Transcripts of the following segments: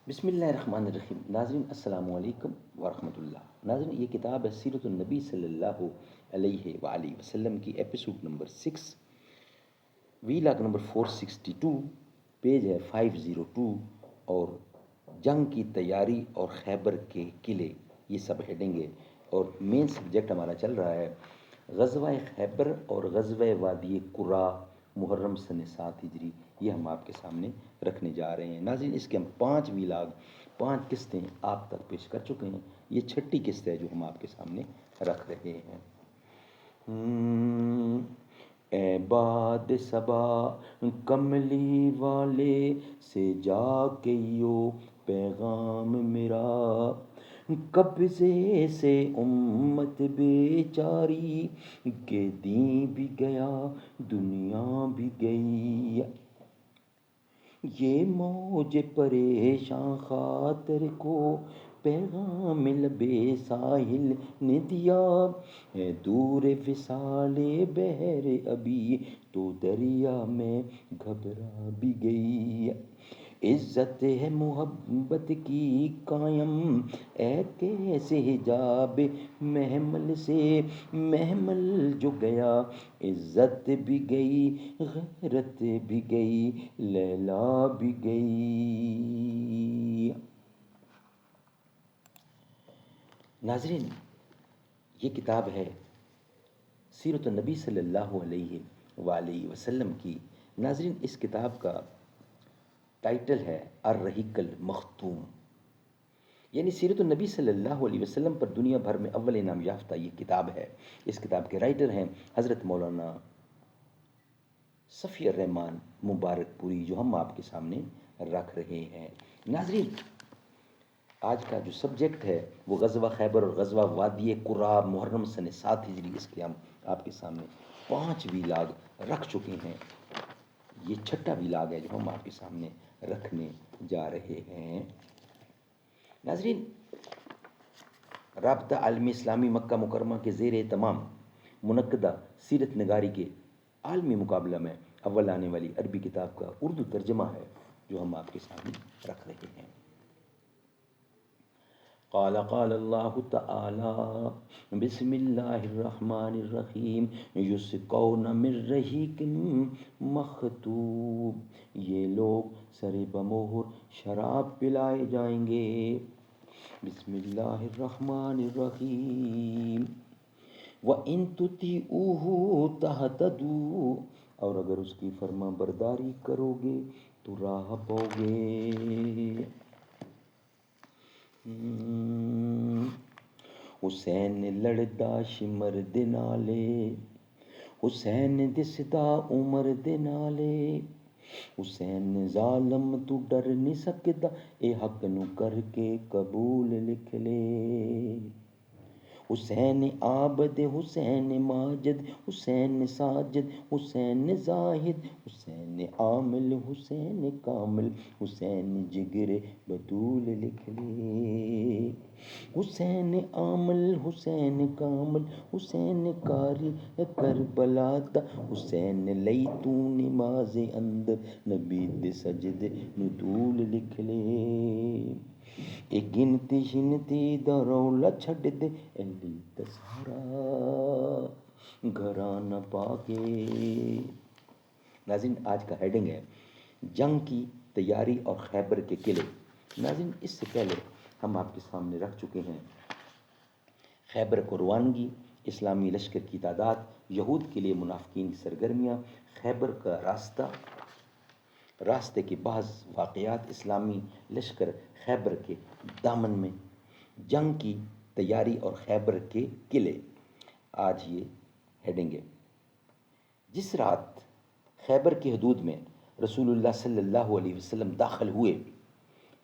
بسم اللہ الرحمن الرحیم۔ ناظرین السلام علیکم ورحمۃ اللہ۔ ناظرین یہ کتاب ہے سیرت النبی صلی اللہ علیہ وآلہ وسلم کی، episode number 6، vlog number 462، page ہے 502، اور جنگ کی تیاری اور خیبر کے قلعے، یہ سب ہیڈنگ ہے۔ اور مین سبجیکٹ ہمارا چل رہا ہے غزوہ خیبر اور غزوہ وادی قرا، محرم سن 7 ہجری، یہ ہم آپ کے سامنے رکھنے جا رہے ہیں۔ ناظرین اس کے ہم 5 ویلاگ، 5 قسطیں آپ تک پیش کر چکے ہیں، یہ 6ٹھی قسط ہے جو ہم آپ کے سامنے رکھ رہے ہیں۔ اے باد صبا کملی والے سے جا کے یو پیغام میرا، قبضے سے امت بیچاری کے دین بھی گیا دنیا بھی گئی، یہ موج پریشاں خاطر کو پیغام لبے ساحل نے دیا، ہے دور وصال بحر ابھی تو دریا میں گھبرا بھی گئی، عزت ہے محبت کی قائم اے کیسے حجاب محمل سے، محمل جو گیا عزت بھی گئی غیرت بھی گئی لیلا بھی گئی۔ ناظرین یہ کتاب ہے سیرت النبی صلی اللہ علیہ وآلہ وسلم کی۔ ناظرین اس کتاب کا ٹائٹل ہے الرحیق المختوم، یعنی سیرت النبی صلی اللہ علیہ وسلم پر دنیا بھر میں اول انعام یافتہ یہ کتاب ہے۔ اس کتاب کے رائٹر ہیں حضرت مولانا صفی الرحمان مبارک پوری، جو ہم آپ کے سامنے رکھ رہے ہیں۔ ناظرین آج کا جو سبجیکٹ ہے وہ غزوہ خیبر اور غزوہ وادی قرا، محرم سن 7 ہجری، اس کے ہم آپ کے سامنے 5 ویلاگ رکھ چکے ہیں۔ یہ 6ٹھا ویلاگ ہے جو ہم آپ کے سامنے رکھنے جا رہے ہیں۔ ناظرین رابطہ عالمی اسلامی مکہ مکرمہ کے زیر اہتمام منعقدہ سیرت نگاری کے عالمی مقابلہ میں اول آنے والی عربی کتاب کا اردو ترجمہ ہے جو ہم آپ کے سامنے رکھ رہے ہیں۔ قال اللہ تعالی بسم اللہ الرحمن الرحیم، یسقون من رحیق مختوم، یہ لوگ سر بمہر شراب پلائے جائیں گے۔ بسم اللہ الرحمن الرحیم، وَإِن تُطِیعُوهُ تَہْتَدُوا، اور اگر اس کی فرما برداری کرو گے تو راہ پاؤ گے۔ حسین لڑداش مرد نالے، حسین دسدا عمر دے نالے، حسین ظالم تو ڈر نہیں سکدا، اے حق نو کر کے قبول لکھ لے۔ حسین عابد حسین ماجد حسین ساجد حسین زاہد حسین عامل حسین کامل، حسین جگر بطول لکھ لے۔ حسین عامل حسین کامل حسین کاری کربلا دا، حسین لئی تو نماز اندر نبی دے سجدے نطول لکھ لے۔ اے گنتی شنتی دا رولا چھڈ دے، علی دا سارا گھرانہ پا کے۔ ناظرین آج کا ہیڈنگ ہے جنگ کی تیاری اور خیبر کے قلعے۔ ناظرین اس سے پہلے ہم آپ کے سامنے رکھ چکے ہیں خیبر کو روانگی، اسلامی لشکر کی تعداد، یہود کے لیے منافقین کی سرگرمیاں، خیبر کا راستہ، راستے کے بعض واقعات، اسلامی لشکر خیبر کے دامن میں، جنگ کی تیاری اور خیبر کے قلعے۔ آج یہ ہیڈنگ ہے۔ جس رات خیبر کی حدود میں رسول اللہ صلی اللہ علیہ وسلم داخل ہوئے،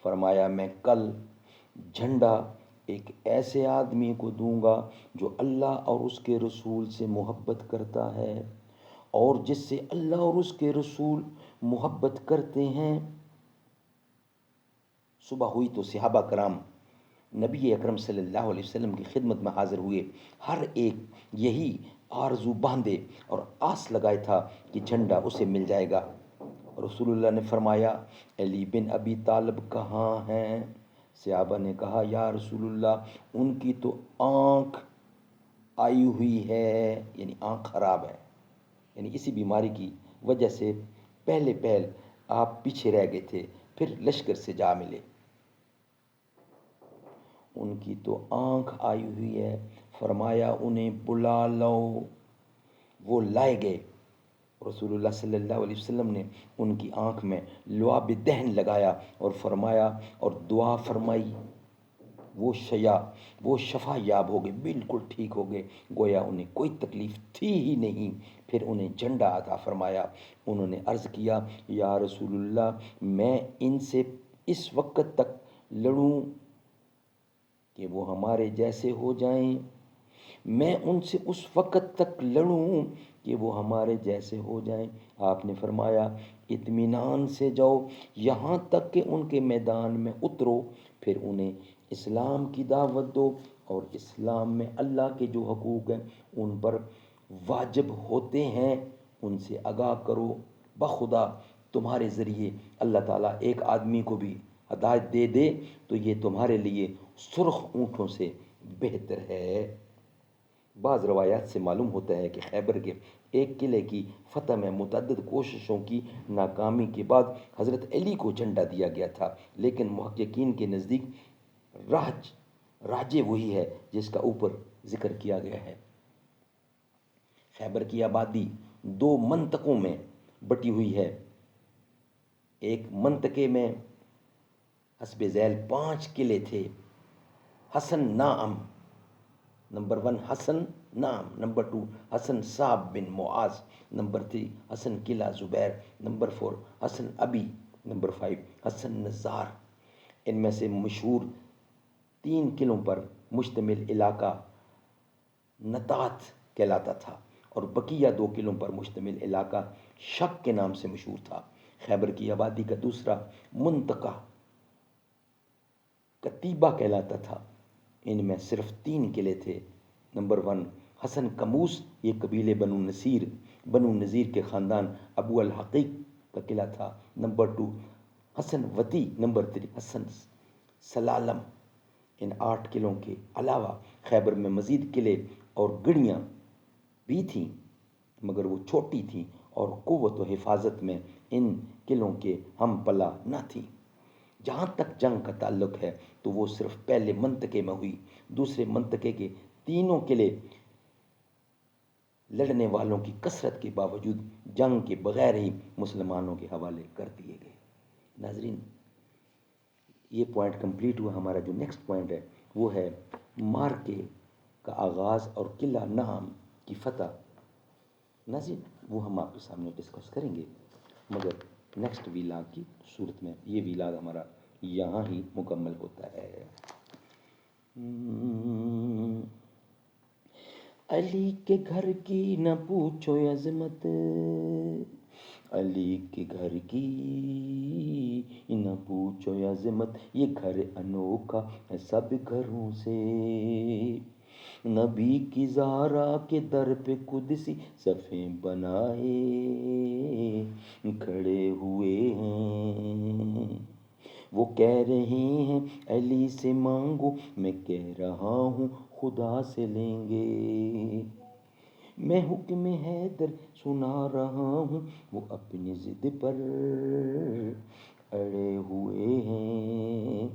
فرمایا میں کل جھنڈا ایک ایسے آدمی کو دوں گا جو اللہ اور اس کے رسول سے محبت کرتا ہے، اور جس سے اللہ اور اس کے رسول محبت کرتے ہیں۔ صبح ہوئی تو صحابہ کرام نبی اکرم صلی اللہ علیہ وسلم کی خدمت میں حاضر ہوئے، ہر ایک یہی آرزو باندھے اور آس لگائے تھا کہ جھنڈا اسے مل جائے گا۔ رسول اللہ نے فرمایا علی بن ابی طالب کہاں ہیں؟ صحابہ نے کہا یا رسول اللہ ان کی تو آنکھ آئی ہوئی ہے، یعنی آنکھ خراب ہے، یعنی اسی بیماری کی وجہ سے پہلے آپ پیچھے رہ گئے تھے، پھر لشکر سے جا ملے، ان کی تو آنکھ آئی ہوئی ہے۔ فرمایا انہیں بلا لو، وہ لائے گئے۔ رسول اللہ صلی اللہ علیہ وسلم نے ان کی آنکھ میں لعاب دہن لگایا اور فرمایا اور دعا فرمائی، وہ شفا یاب ہو گئے، بالکل ٹھیک ہو گئے، گویا انہیں کوئی تکلیف تھی ہی نہیں۔ پھر انہیں جھنڈا عطا فرمایا۔ انہوں نے عرض کیا یا رسول اللہ میں ان سے اس وقت تک لڑوں کہ وہ ہمارے جیسے ہو جائیں، میں ان سے اس وقت تک لڑوں کہ وہ ہمارے جیسے ہو جائیں۔ آپ نے فرمایا اطمینان سے جاؤ یہاں تک کہ ان کے میدان میں اترو، پھر انہیں اسلام کی دعوت دو اور اسلام میں اللہ کے جو حقوق ہیں ان پر واجب ہوتے ہیں ان سے آگاہ کرو۔ بخدا تمہارے ذریعے اللہ تعالیٰ ایک آدمی کو بھی ہدایت دے دے تو یہ تمہارے لیے سرخ اونٹوں سے بہتر ہے۔ بعض روایات سے معلوم ہوتا ہے کہ خیبر کے ایک قلعے کی فتح میں متعدد کوششوں کی ناکامی کے بعد حضرت علی کو جھنڈا دیا گیا تھا، لیکن محققین کے نزدیک راجے وہی ہے جس کا اوپر ذکر کیا گیا ہے۔ خیبر کی آبادی 2 منطقوں میں بٹی ہوئی ہے۔ ایک منطقے میں حسب ذیل 5 قلعے تھے: حسن نام نمبر 1، حسن نام نمبر 2، حسن صاحب بن معاذ نمبر 3، حسن قلعہ زبیر نمبر 4، حسن ابی نمبر 5، حسن نزار۔ ان میں سے مشہور 3 قلعوں پر مشتمل علاقہ نطات کہلاتا تھا اور بقیہ 2 قلعوں پر مشتمل علاقہ شک کے نام سے مشہور تھا۔ خیبر کی آبادی کا دوسرا منطقہ کتیبہ کہلاتا تھا۔ ان میں صرف 3 قلعے تھے۔ نمبر 1 حسن کموس، یہ قبیلے بنو نذیر کے خاندان ابو الحقیق کا قلعہ تھا۔ نمبر 2 حسن وتی، نمبر 3 حسن سلالم۔ ان 8 قلعوں کے علاوہ خیبر میں مزید قلعے اور گڑیاں بھی تھیں، مگر وہ چھوٹی تھیں اور قوت و حفاظت میں ان قلعوں کے ہم پلہ نہ تھیں۔ جہاں تک جنگ کا تعلق ہے تو وہ صرف پہلے منطقے میں ہوئی۔ دوسرے منطقے کے تینوں قلعے لڑنے والوں کی کثرت کے باوجود جنگ کے بغیر ہی مسلمانوں کے حوالے کر دیے گئے۔ ناظرین، یہ پوائنٹ کمپلیٹ ہوا۔ ہمارا جو نیکسٹ پوائنٹ ہے وہ ہے مارکے کا آغاز اور قلعہ نام کی فتح۔ ناظرین، وہ ہم آپ کے سامنے ڈسکس کریں گے، مگر نیکسٹ ویلاگ کی صورت میں۔ یہ ویلاگ ہمارا یہاں ہی مکمل ہوتا ہے۔ علی کے گھر کی نہ پوچھو عظمت، علی کے گھر کی نہ پوچھو عظمت، یہ گھر انوکھا ہے سب گھروں سے۔ نبی کی زہرا کے در پہ قدسی صفیں بنائے کھڑے ہوئے ہیں۔ وہ کہہ رہے ہیں علی سے مانگو، میں کہہ رہا ہوں خدا سے لیں گے۔ میں حکم حیدر سنا رہا ہوں، وہ اپنی ضد پر اڑے ہوئے ہیں۔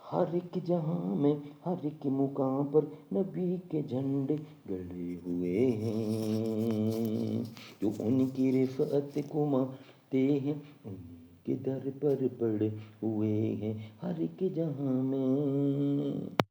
ہر ایک جہاں میں ہر ایک مقام پر نبی کے جھنڈے گڑے ہوئے ہیں۔ جو ان کی رفعت کو مانتے ہیں ان کے در پر پڑے ہوئے ہیں ہر ایک جہاں میں۔